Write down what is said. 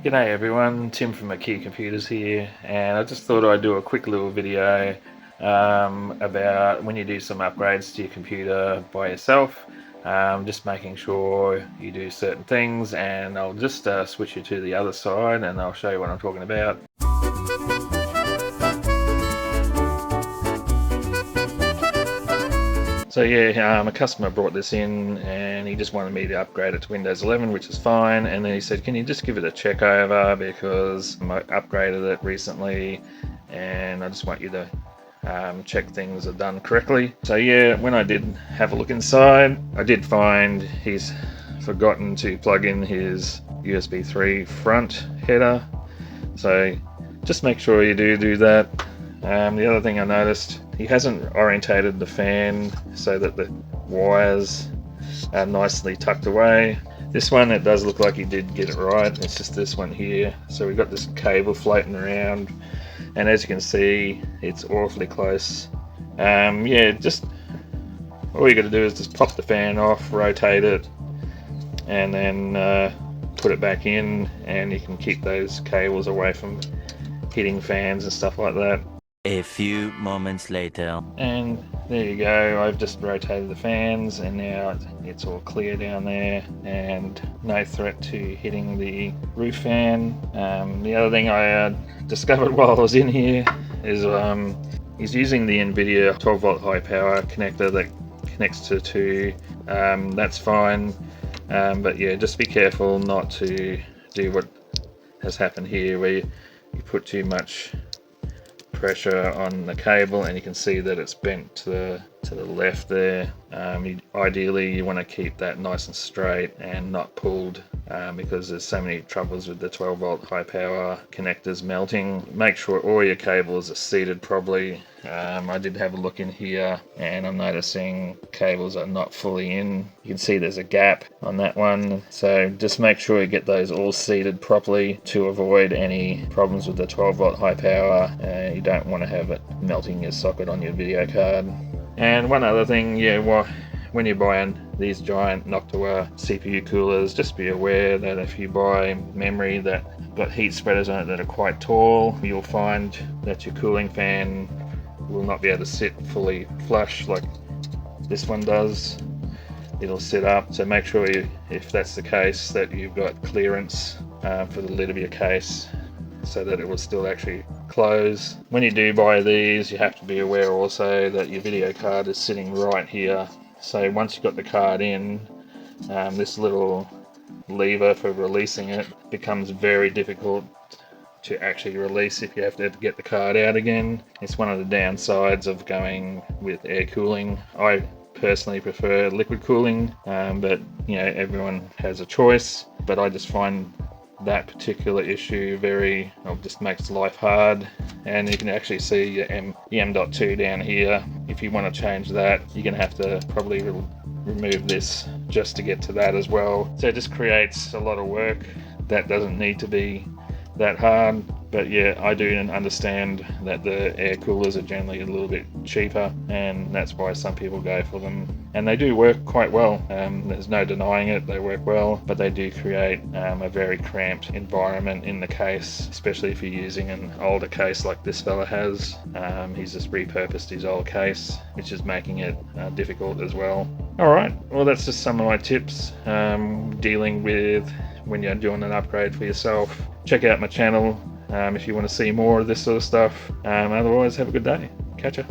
G'day everyone, Tim from Key Computers here, and I just thought I'd do a quick little video about when you do some upgrades to your computer by yourself, just making sure you do certain things, and I'll just switch you to the other side and I'll show you what I'm talking about. So yeah, a customer brought this in and he just wanted me to upgrade it to Windows 11, which is fine. And then he said, can you just give it a check over because I upgraded it recently and I just want you to check things are done correctly. So yeah, when I did have a look inside, I did find he's forgotten to plug in his USB 3 front header. So just make sure you do that. The other thing I noticed, he hasn't orientated the fan so that the wires are nicely tucked away. This one, it does look like he did get it right. It's just this one here. So we've got this cable floating around, and as you can see, it's awfully close. Yeah, just all you got to do is just pop the fan off, rotate it, and then put it back in, and you can keep those cables away from hitting fans and stuff like that. A few moments later. And there you go, I've just rotated the fans and now it's all clear down there and no threat to hitting the roof fan. The other thing I discovered while I was in here is he's using the NVIDIA 12 volt high power connector that connects to two. That's fine, but yeah, just be careful not to do what has happened here where you put too much pressure on the cable and you can see that it's bent to the left there. Ideally you want to keep that nice and straight and not pulled because there's so many troubles with the 12 volt high power connectors melting. Make sure all your cables are seated properly. I did have a look in here and I'm noticing cables are not fully in. You can see there's a gap on that one, so just make sure you get those all seated properly to avoid any problems with the 12 volt high power. You don't want to have it melting your socket on your video card. And one other thing, yeah, when you're buying these giant Noctua CPU coolers, just be aware that if you buy memory that got heat spreaders on it that are quite tall, you'll find that your cooling fan will not be able to sit fully flush like this one does. It'll sit up, so make sure if that's the case that you've got clearance for the lid of your case so that it will still actually close. When you do buy these, you have to be aware also that your video card is sitting right here. So once you've got the card in, this little lever for releasing it becomes very difficult to actually release if you have to get the card out again. It's one of the downsides of going with air cooling. I personally prefer liquid cooling, but you know, everyone has a choice. But I just find that particular issue just makes life hard. And you can actually see your M.2 down here. If you want to change that, you're going to have to probably remove this just to get to that as well. So it just creates a lot of work that doesn't need to be that hard. But yeah, I do understand that the air coolers are generally a little bit cheaper, and that's why some people go for them. And they do work quite well. There's no denying it, they work well, but they do create a very cramped environment in the case, especially if you're using an older case like this fella has. He's just repurposed his old case, which is making it difficult as well. Alright, well that's just some of my tips dealing with when you're doing an upgrade for yourself. Check out my channel if you want to see more of this sort of stuff. Otherwise, have a good day. Catch ya.